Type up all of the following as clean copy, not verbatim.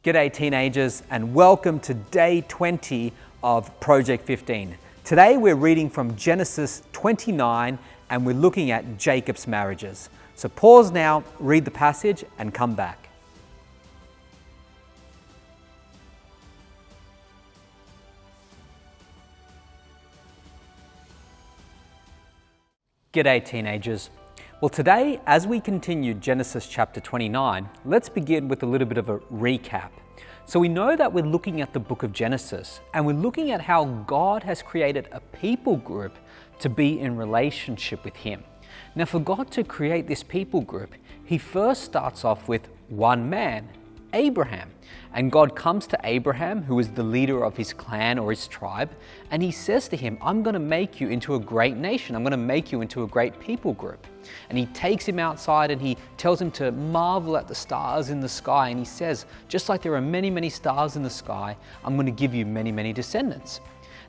G'day teenagers, and welcome to day 20 of Project 15. Today we're reading from Genesis 29 and we're looking at Jacob's marriages. So pause now, read the passage and come back. G'day teenagers. Well, today, as we continue Genesis chapter 29, let's begin with a little bit of a recap. So we know that we're looking at the book of Genesis, and we're looking at how God has created a people group to be in relationship with Him. Now, for God to create this people group, He first starts off with one man, Abraham. And God comes to Abraham, who is the leader of his clan or his tribe, and He says to him, I'm going to make you into a great nation. I'm going to make you into a great people group. And He takes him outside and He tells him to marvel at the stars in the sky. And He says, just like there are many, many stars in the sky, I'm going to give you many, many descendants.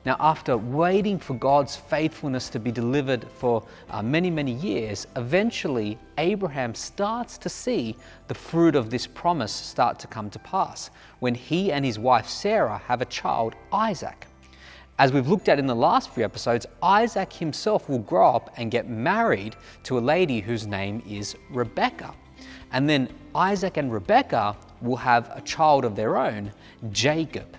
Now, after waiting for God's faithfulness to be delivered for many, many years, eventually Abraham starts to see the fruit of this promise start to come to pass when he and his wife Sarah have a child, Isaac. As we've looked at in the last few episodes, Isaac himself will grow up and get married to a lady whose name is Rebecca. And then Isaac and Rebecca will have a child of their own, Jacob,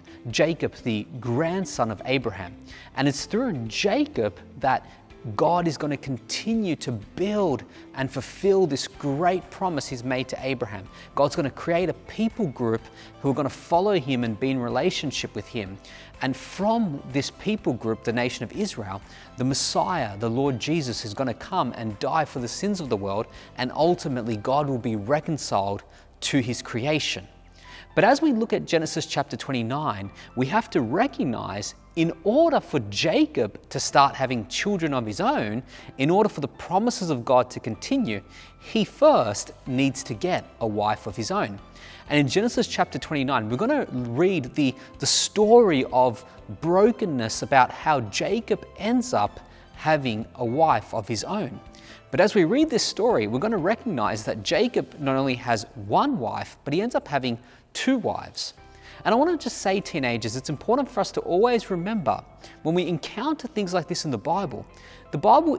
the grandson of Abraham. And it's through Jacob that God is going to continue to build and fulfill this great promise He's made to Abraham. God's going to create a people group who are going to follow Him and be in relationship with Him. And from this people group, the nation of Israel, the Messiah, the Lord Jesus, is going to come and die for the sins of the world, and ultimately God will be reconciled to His creation. But as we look at Genesis chapter 29, we have to recognize, in order for Jacob to start having children of his own, in order for the promises of God to continue, he first needs to get a wife of his own. And in Genesis chapter 29, we're going to read the story of brokenness about how Jacob ends up having a wife of his own. But as we read this story, we're going to recognize that Jacob not only has one wife, but he ends up having two wives. And I want to just say, teenagers, it's important for us to always remember when we encounter things like this in the Bible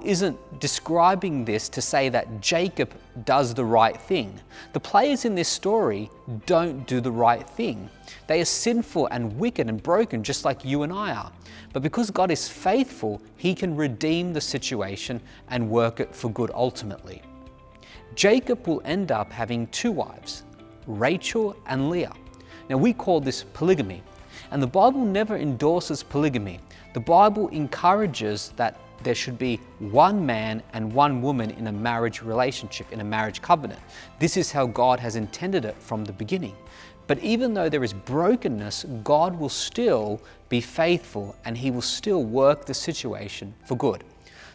isn't describing this to say that Jacob does the right thing. The players in this story don't do the right thing. They are sinful and wicked and broken, just like you and I are. But because God is faithful, He can redeem the situation and work it for good ultimately. Jacob will end up having two wives, Rachel and Leah. Now, we call this polygamy, and the Bible never endorses polygamy. The Bible encourages that there should be one man and one woman in a marriage relationship, in a marriage covenant. This is how God has intended it from the beginning. But even though there is brokenness, God will still be faithful and He will still work the situation for good.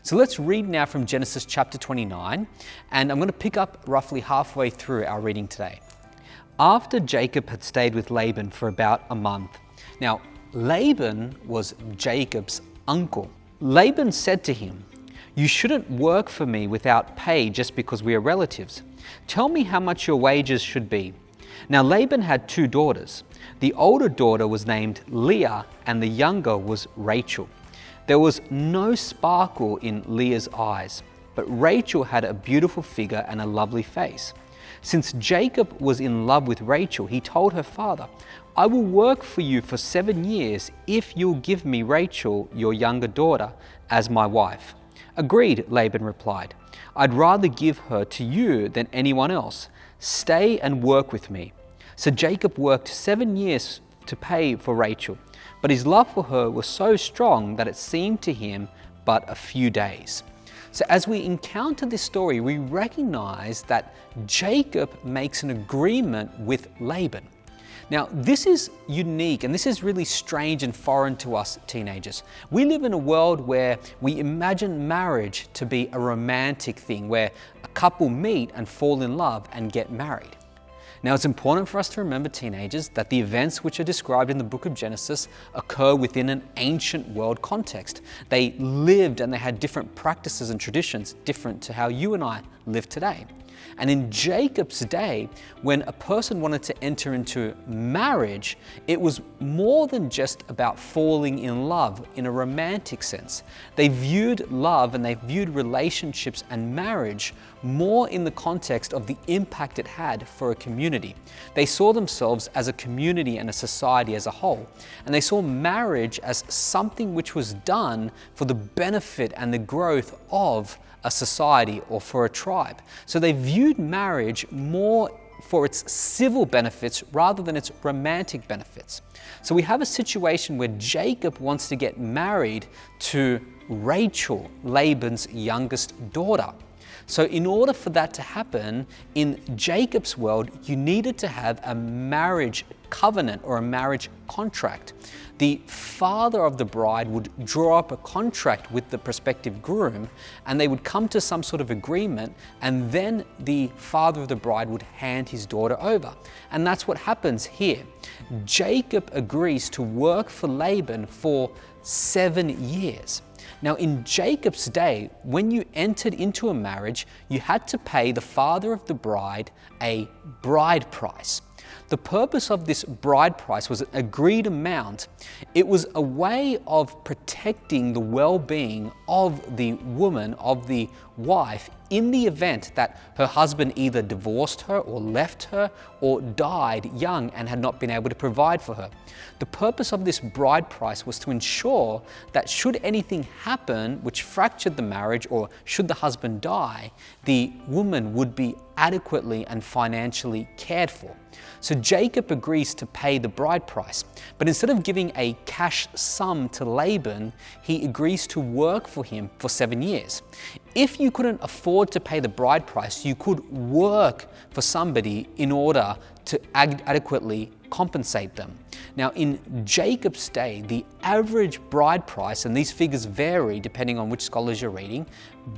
So let's read now from Genesis chapter 29, and I'm going to pick up roughly halfway through our reading today. After Jacob had stayed with Laban for about a month. Now, Laban was Jacob's uncle. Laban said to him, "You shouldn't work for me without pay just because we are relatives. Tell me how much your wages should be." Now, Laban had two daughters. The older daughter was named Leah, and the younger was Rachel. There was no sparkle in Leah's eyes, but Rachel had a beautiful figure and a lovely face. Since Jacob was in love with Rachel, he told her father, "I will work for you for 7 years if you'll give me Rachel, your younger daughter, as my wife." "Agreed," Laban replied. "I'd rather give her to you than anyone else. Stay and work with me." So Jacob worked 7 years to pay for Rachel, but his love for her was so strong that it seemed to him but a few days. So as we encounter this story, we recognize that Jacob makes an agreement with Laban. Now, this is unique and this is really strange and foreign to us teenagers. We live in a world where we imagine marriage to be a romantic thing, where a couple meet and fall in love and get married. Now, it's important for us to remember, teenagers, that the events which are described in the book of Genesis occur within an ancient world context. They lived and they had different practices and traditions different to how you and I live today. And in Jacob's day, when a person wanted to enter into marriage, it was more than just about falling in love in a romantic sense. They viewed love and they viewed relationships and marriage more in the context of the impact it had for a community. They saw themselves as a community and a society as a whole. And they saw marriage as something which was done for the benefit and the growth of a society or for a tribe. So they viewed marriage more for its civil benefits rather than its romantic benefits. So we have a situation where Jacob wants to get married to Rachel, Laban's youngest daughter. So in order for that to happen, in Jacob's world, you needed to have a marriage covenant or a marriage contract. The father of the bride would draw up a contract with the prospective groom, and they would come to some sort of agreement, and then the father of the bride would hand his daughter over. And that's what happens here. Jacob agrees to work for Laban for 7 years. Now, in Jacob's day, when you entered into a marriage, you had to pay the father of the bride a bride price. The purpose of this bride price was an agreed amount. It was a way of protecting the well-being of the woman, of the wife, in the event that her husband either divorced her or left her or died young and had not been able to provide for her. The purpose of this bride price was to ensure that should anything happen which fractured the marriage, or should the husband die, the woman would be adequately and financially cared for. So Jacob agrees to pay the bride price, but instead of giving a cash sum to Laban, he agrees to work for him for 7 years. If you couldn't afford to pay the bride price, you could work for somebody in order to adequately compensate them. Now, in Jacob's day, the average bride price, and these figures vary depending on which scholars you're reading,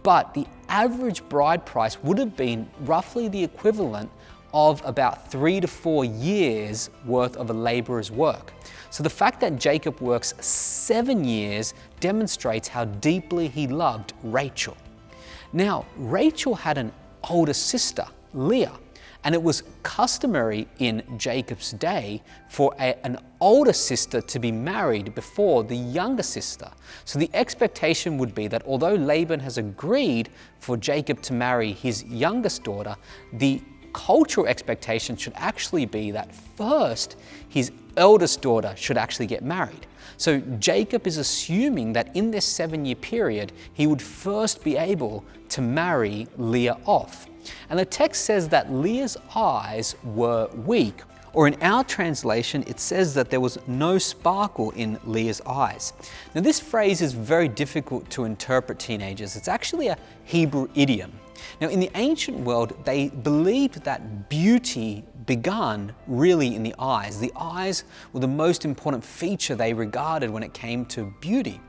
but the average bride price would have been roughly the equivalent of about 3 to 4 years worth of a laborer's work. So the fact that Jacob works 7 years demonstrates how deeply he loved Rachel. Now, Rachel had an older sister, Leah, and it was customary in Jacob's day for an older sister to be married before the younger sister. So the expectation would be that although Laban has agreed for Jacob to marry his youngest daughter, the cultural expectation should actually be that first his eldest daughter should actually get married. So Jacob is assuming that in this 7-year period, he would first be able to marry Leah off. And the text says that Leah's eyes were weak, or in our translation, it says that there was no sparkle in Leah's eyes. Now this phrase is very difficult to interpret, teenagers. It's actually a Hebrew idiom. Now in the ancient world, they believed that beauty began really in the eyes. The eyes were the most important feature they regarded when it came to beauty.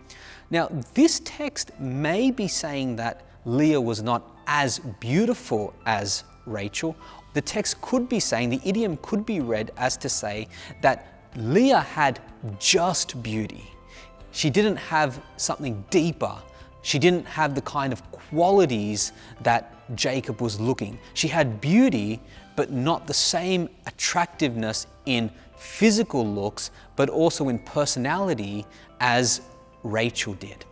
Now this text may be saying that Leah was not as beautiful as Rachel. The text could be saying, the idiom could be read as to say that Leah had just beauty. She didn't have something deeper. She didn't have the kind of qualities that Jacob was looking. She had beauty, but not the same attractiveness in physical looks, but also in personality as Rachel did.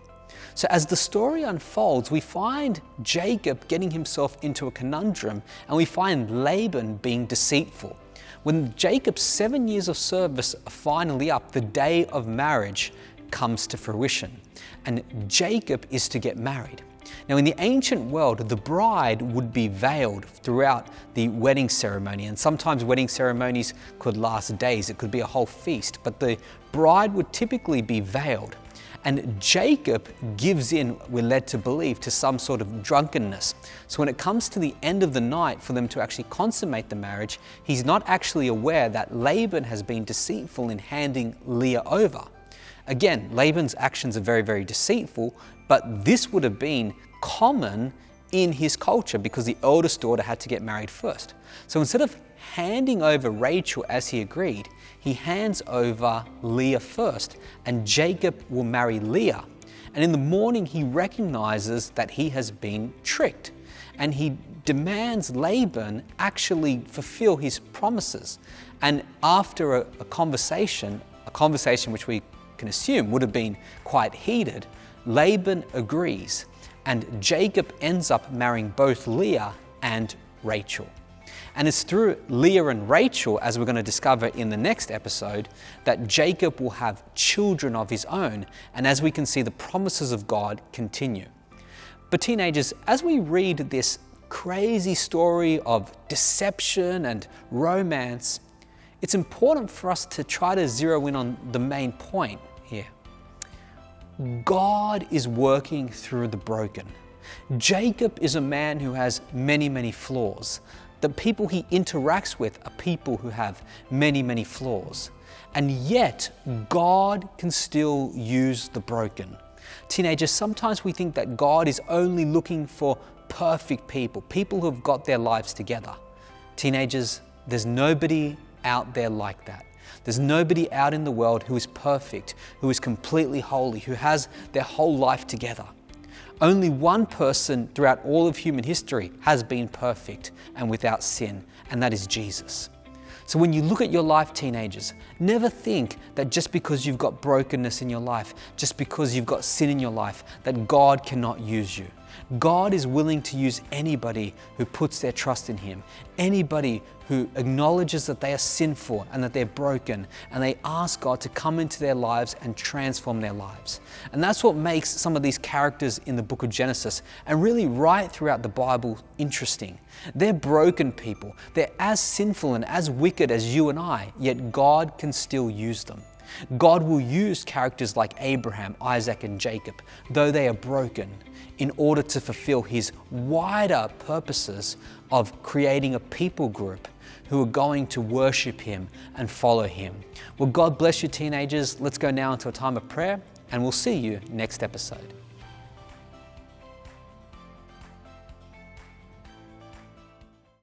So as the story unfolds, we find Jacob getting himself into a conundrum, and we find Laban being deceitful. When Jacob's 7 years of service are finally up, the day of marriage comes to fruition, and Jacob is to get married. Now in the ancient world, the bride would be veiled throughout the wedding ceremony, and sometimes wedding ceremonies could last days. It could be a whole feast, but the bride would typically be veiled. And Jacob gives in, we're led to believe, to some sort of drunkenness. So when it comes to the end of the night for them to actually consummate the marriage, he's not actually aware that Laban has been deceitful in handing Leah over. Again, Laban's actions are very, very deceitful, but this would have been common in his culture because the eldest daughter had to get married first. So instead of handing over Rachel as he agreed, he hands over Leah first, and Jacob will marry Leah. And in the morning, he recognizes that he has been tricked. and he demands Laban actually fulfill his promises. And after a conversation which we can assume would have been quite heated, Laban agrees, and Jacob ends up marrying both Leah and Rachel. And it's through Leah and Rachel, as we're going to discover in the next episode, that Jacob will have children of his own, and as we can see, the promises of God continue. But teenagers, as we read this crazy story of deception and romance, it's important for us to try to zero in on the main point here. God is working through the broken. Jacob is a man who has many, many flaws. The people he interacts with are people who have many, many flaws. And yet, God can still use the broken. Teenagers, sometimes we think that God is only looking for perfect people, people who have got their lives together. Teenagers, there's nobody out there like that. There's nobody out in the world who is perfect, who is completely holy, who has their whole life together. Only one person throughout all of human history has been perfect and without sin, and that is Jesus. So when you look at your life, teenagers, never think that just because you've got brokenness in your life, just because you've got sin in your life, that God cannot use you. God is willing to use anybody who puts their trust in Him, anybody who acknowledges that they are sinful and that they're broken, and they ask God to come into their lives and transform their lives. And that's what makes some of these characters in the book of Genesis, and really right throughout the Bible, interesting. They're broken people. They're as sinful and as wicked as you and I, yet God can still use them. God will use characters like Abraham, Isaac, and Jacob, though they are broken, in order to fulfill His wider purposes of creating a people group who are going to worship Him and follow Him. Well, God bless you, teenagers. Let's go now into a time of prayer, and we'll see you next episode.